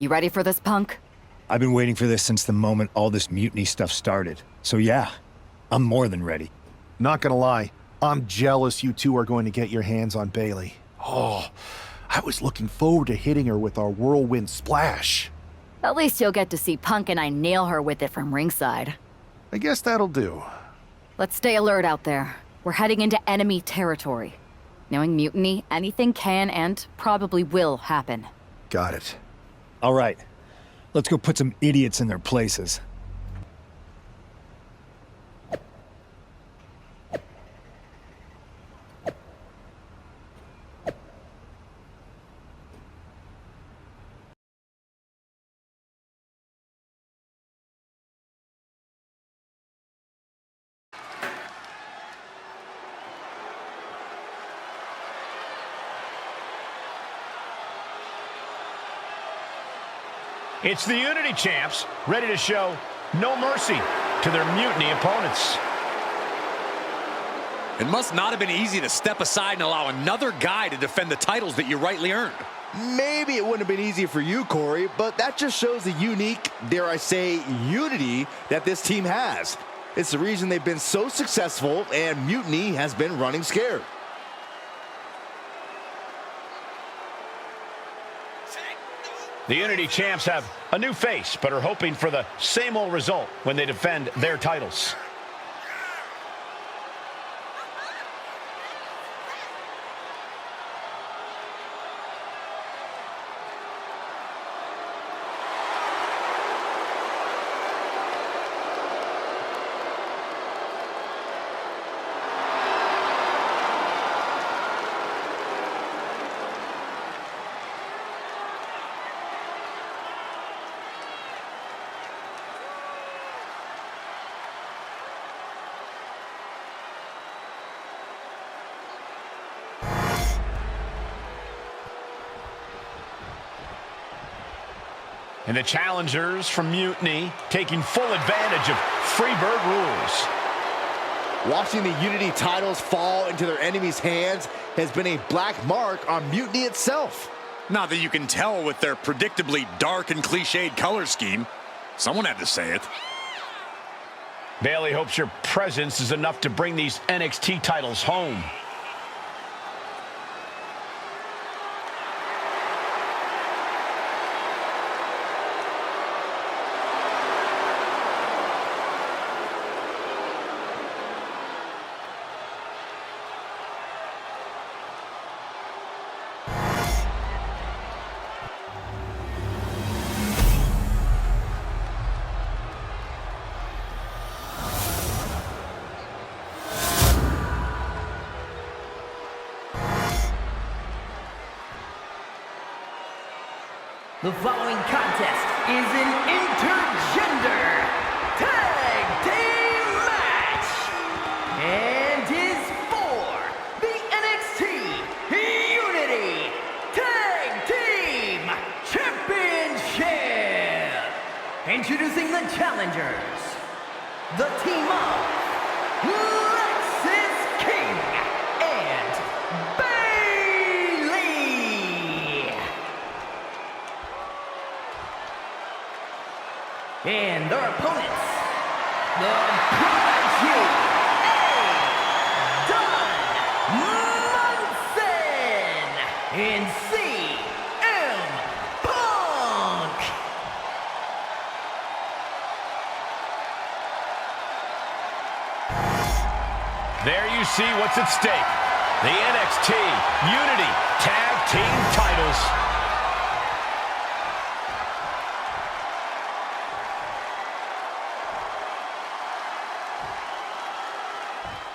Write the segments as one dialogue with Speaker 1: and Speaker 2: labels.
Speaker 1: You ready for this, Punk?
Speaker 2: I've been waiting for this since the moment all this mutiny stuff started. So yeah, I'm more than ready.
Speaker 3: Not gonna lie, I'm jealous you two are going to get your hands on Bayley. Oh, I was looking forward to hitting her with our whirlwind splash.
Speaker 1: At least you'll get to see Punk and I nail her with it from ringside.
Speaker 3: I guess that'll do.
Speaker 1: Let's stay alert out there. We're heading into enemy territory. Knowing mutiny, anything can and probably will happen.
Speaker 3: Got it.
Speaker 2: All right, let's go put some idiots in their places.
Speaker 4: It's the Unity champs, ready to show no mercy to their mutiny opponents.
Speaker 5: It must not have been easy to step aside and allow another guy to defend the titles that you rightly earned.
Speaker 6: Maybe it wouldn't have been easy for you, Corey, but that just shows the unique, dare I say, unity that this team has. It's the reason they've been so successful, and mutiny has been running scared.
Speaker 4: The Unity champs have a new face, but are hoping for the same old result when they defend their titles. And the challengers from Mutiny taking full advantage of Freebird rules.
Speaker 6: Watching the Unity titles fall into their enemies' hands has been a black mark on Mutiny itself.
Speaker 5: Not that you can tell with their predictably dark and cliched color scheme. Someone had to say it.
Speaker 4: Bayley hopes your presence is enough to bring these NXT titles home.
Speaker 7: The following contest is an intergender tag team match and is for the NXT Unity Tag Team Championship. Introducing the challengers, the team of King and Bayley. And their opponents, the Prodigy, Munson, and CM Punk.
Speaker 4: There you see what's at stake. The NXT Unity Tag Team titles.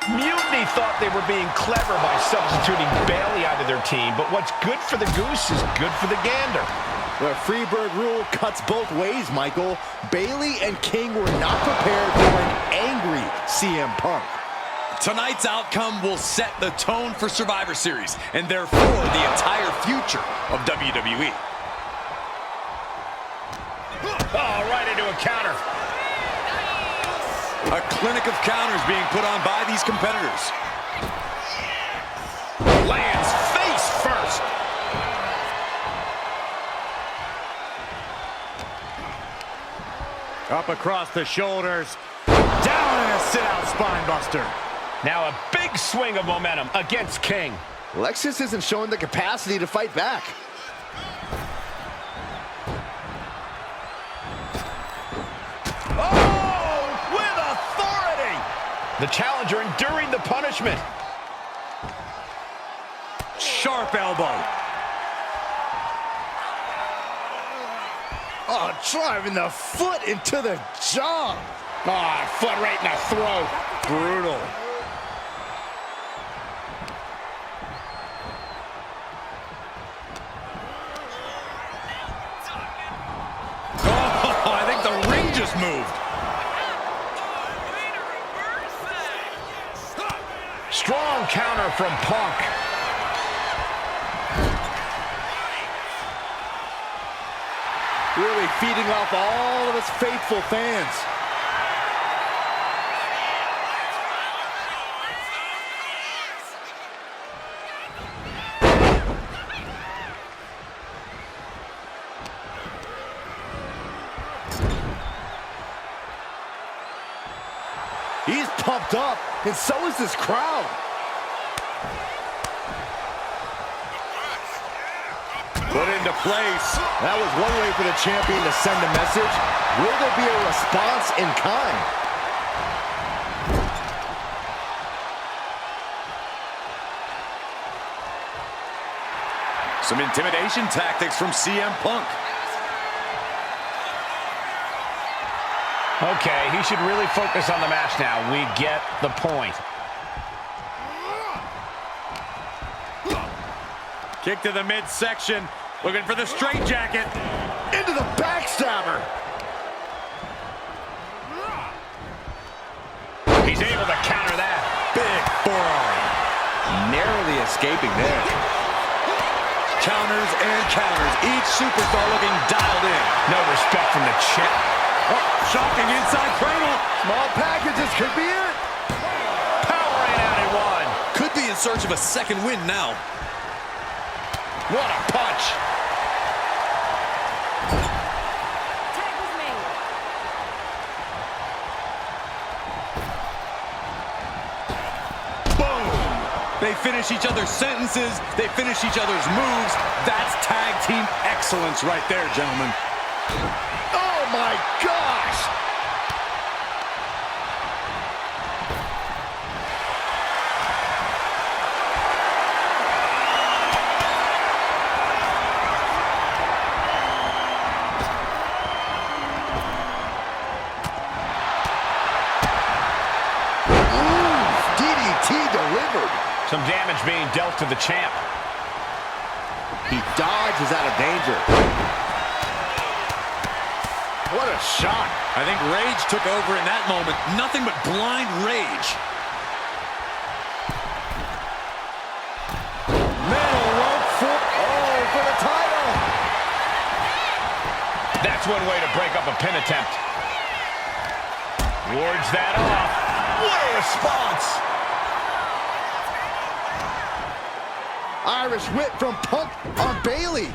Speaker 4: Mutiny thought they were being clever by substituting Bayley out of their team, but what's good for the goose is good for the gander.
Speaker 6: The Freebird rule cuts both ways, Michael. Bayley and King were not prepared for an angry CM Punk.
Speaker 5: Tonight's outcome will set the tone for Survivor Series, and therefore the entire future of WWE.
Speaker 4: Oh, right into a counter.
Speaker 5: A clinic of counters being put on by these competitors.
Speaker 4: Lands face first.
Speaker 8: Up across the shoulders. Down in a sit-out spine buster.
Speaker 4: Now a big swing of momentum against King.
Speaker 6: Lexus isn't showing the capacity to fight back.
Speaker 4: Oh, with authority! The challenger enduring the punishment.
Speaker 8: Sharp elbow.
Speaker 6: Oh, driving the foot into the jaw.
Speaker 4: Ah, foot right in the throat.
Speaker 8: Brutal. Oh, I think the ring just moved.
Speaker 4: Strong counter from Punk.
Speaker 6: Really feeding off all of his faithful fans. He's pumped up, and so is this crowd.
Speaker 8: Put into place.
Speaker 6: That was one way for the champion to send a message. Will there be a response in kind?
Speaker 8: Some intimidation tactics from CM Punk.
Speaker 4: Okay, he should really focus on the match now. We get the point.
Speaker 8: Kick to the midsection. Looking for the straitjacket.
Speaker 6: Into the backstabber.
Speaker 4: He's able to counter that.
Speaker 8: Big forearm.
Speaker 6: Narrowly escaping there.
Speaker 8: Counters and counters. Each superstar looking dialed in.
Speaker 4: No respect from the champ.
Speaker 8: Oh, shocking inside cradle.
Speaker 6: Small packages could be it.
Speaker 4: Powering out at one.
Speaker 5: Could be in search of a second win now.
Speaker 4: What a punch.
Speaker 5: They finish each other's sentences. They finish each other's moves. That's tag team excellence right there, gentlemen.
Speaker 6: Oh my gosh! Ooh, DDT delivered.
Speaker 4: Some damage being dealt to the champ.
Speaker 6: He dodges out of danger. What a shot.
Speaker 5: I think rage took over in that moment. Nothing but blind rage.
Speaker 6: Middle rope for the title.
Speaker 4: That's one way to break up a pin attempt. Wards that off. What a response.
Speaker 6: Irish whip from Punk on Bailey.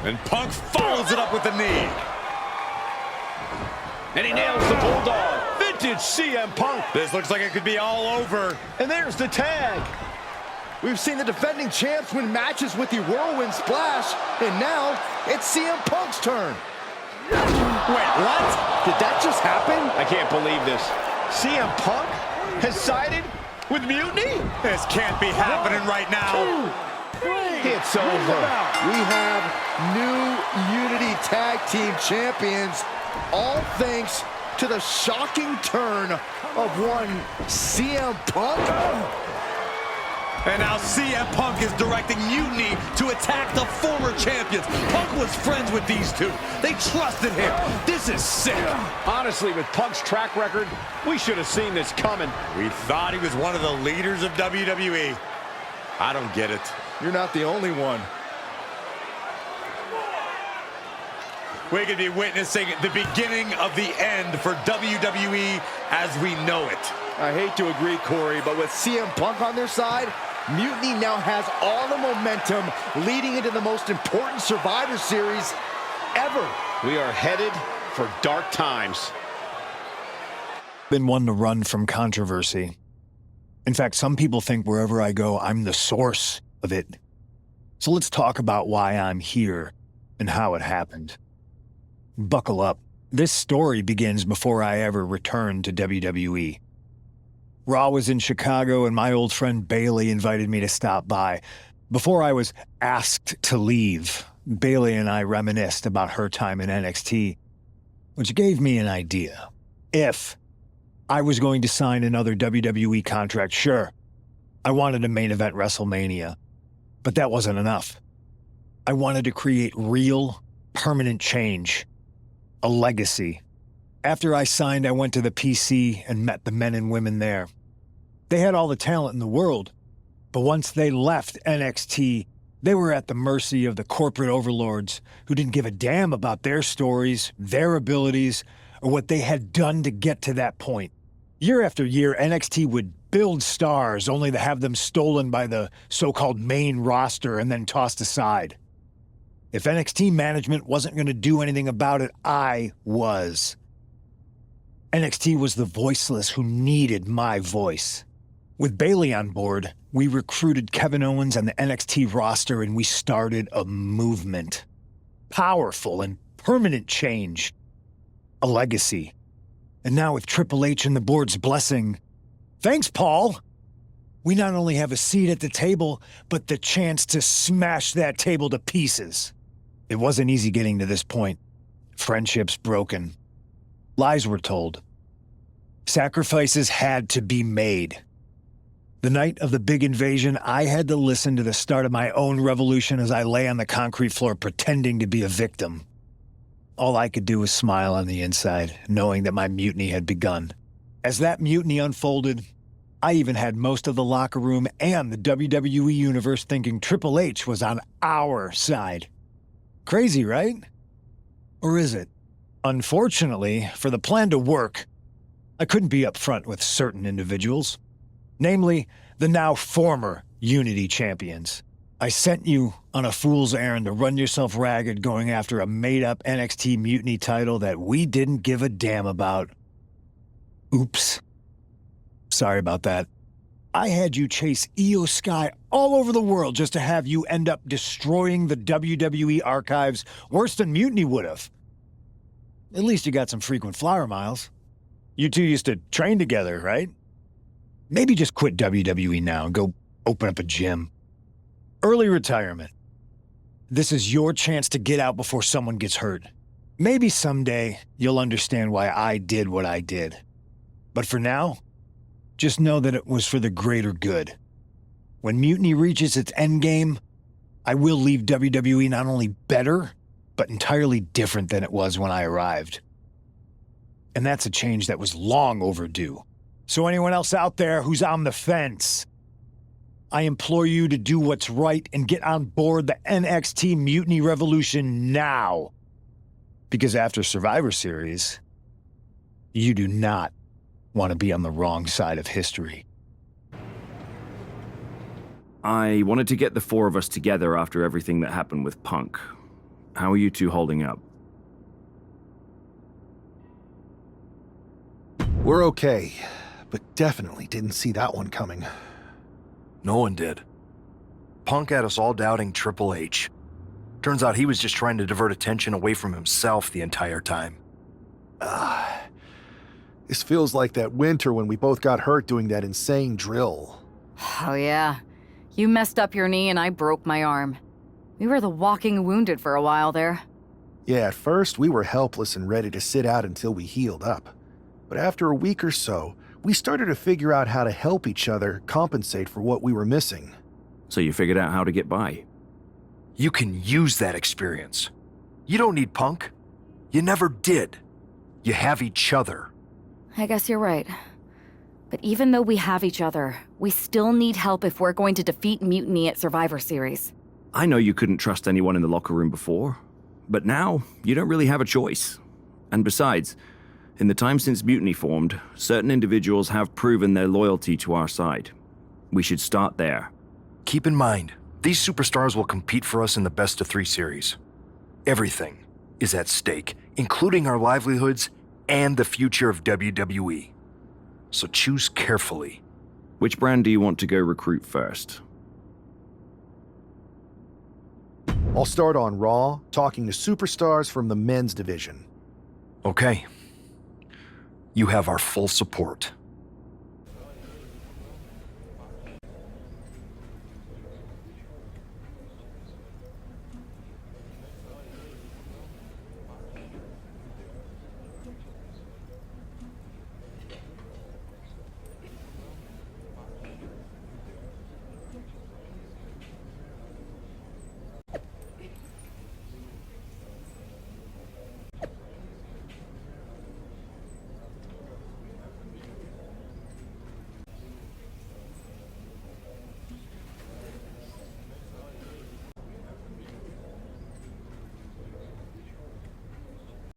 Speaker 5: And Punk follows it up with the knee.
Speaker 4: And he nails the Bulldog. Vintage CM Punk.
Speaker 8: This looks like it could be all over.
Speaker 6: And there's the tag. We've seen the defending champs win matches with the Whirlwind Splash, and now it's CM Punk's turn.
Speaker 8: Wait, what?
Speaker 6: Did that just happen?
Speaker 4: I can't believe this. CM Punk has sided with Mutiny?
Speaker 8: This can't be happening right now.
Speaker 6: It's over. We have new Unity Tag Team Champions, all thanks to the shocking turn of one CM Punk.
Speaker 5: And now CM Punk is directing Mutiny to attack the former champions. Punk was friends with these two. They trusted him. This is sick.
Speaker 4: Honestly, with Punk's track record, we should have seen this coming.
Speaker 8: We thought he was one of the leaders of WWE. I don't get it.
Speaker 6: You're not the only one.
Speaker 8: We could be witnessing the beginning of the end for WWE as we know it.
Speaker 6: I hate to agree, Corey, but with CM Punk on their side, Mutiny now has all the momentum leading into the most important Survivor Series ever.
Speaker 4: We are headed for dark times.
Speaker 2: Been one to run from controversy. In fact, some people think wherever I go, I'm the source of it. So let's talk about why I'm here and how it happened. Buckle up. This story begins before I ever returned to WWE. Raw was in Chicago and my old friend Bailey invited me to stop by. Before I was asked to leave, Bailey and I reminisced about her time in NXT, which gave me an idea. If I was going to sign another WWE contract, sure, I wanted to main event WrestleMania, but that wasn't enough. I wanted to create real, permanent change, a legacy. After I signed, I went to the PC and met the men and women there. They had all the talent in the world, but once they left NXT, they were at the mercy of the corporate overlords who didn't give a damn about their stories, their abilities, or what they had done to get to that point. Year after year, NXT would build stars only to have them stolen by the so-called main roster and then tossed aside. If NXT management wasn't going to do anything about it, I was. NXT was the voiceless who needed my voice. With Bailey on board, we recruited Kevin Owens and the NXT roster and we started a movement. Powerful and permanent change. A legacy. And now with Triple H and the board's blessing, thanks, Paul! We not only have a seat at the table, but the chance to smash that table to pieces. It wasn't easy getting to this point. Friendships broken. Lies were told. Sacrifices had to be made. The night of the big invasion, I had to listen to the start of my own revolution as I lay on the concrete floor pretending to be a victim. All I could do was smile on the inside, knowing that my mutiny had begun. As that mutiny unfolded, I even had most of the locker room and the WWE Universe thinking Triple H was on our side. Crazy, right? Or is it? Unfortunately, for the plan to work, I couldn't be upfront with certain individuals. Namely, the now former Unity champions. I sent you on a fool's errand to run yourself ragged going after a made-up NXT Mutiny title that we didn't give a damn about. Oops. Sorry about that. I had you chase Io Sky all over the world just to have you end up destroying the WWE archives worse than Mutiny would have. At least you got some frequent flyer miles. You two used to train together, right? Maybe just quit WWE now and go open up a gym. Early retirement. This is your chance to get out before someone gets hurt. Maybe someday you'll understand why I did what I did. But for now, just know that it was for the greater good. When Mutiny reaches its endgame, I will leave WWE not only better, but entirely different than it was when I arrived. And that's a change that was long overdue. So anyone else out there who's on the fence, I implore you to do what's right and get on board the NXT Mutiny Revolution now. Because after Survivor Series, you do not want to be on the wrong side of history.
Speaker 9: I wanted to get the four of us together after everything that happened with Punk. How are you two holding up?
Speaker 3: We're okay, but definitely didn't see that one coming.
Speaker 10: No one did. Punk had us all doubting Triple H. Turns out he was just trying to divert attention away from himself the entire time.
Speaker 3: This feels like that winter when we both got hurt doing that insane drill.
Speaker 1: Oh yeah. You messed up your knee and I broke my arm. We were the walking wounded for a while there.
Speaker 3: Yeah, at first we were helpless and ready to sit out until we healed up. But after a week or so, we started to figure out how to help each other compensate for what we were missing.
Speaker 9: So you figured out how to get by?
Speaker 10: You can use that experience. You don't need Punk. You never did. You have each other.
Speaker 1: I guess you're right. But even though we have each other, we still need help if we're going to defeat Mutiny at Survivor Series.
Speaker 9: I know you couldn't trust anyone in the locker room before, but now you don't really have a choice. And besides, in the time since Mutiny formed, certain individuals have proven their loyalty to our side. We should start there.
Speaker 10: Keep in mind, these superstars will compete for us in the best-of-3 series. Everything is at stake, including our livelihoods and the future of WWE. So choose carefully.
Speaker 9: Which brand do you want to go recruit first?
Speaker 3: I'll start on Raw, talking to superstars from the men's division.
Speaker 10: Okay. You have our full support.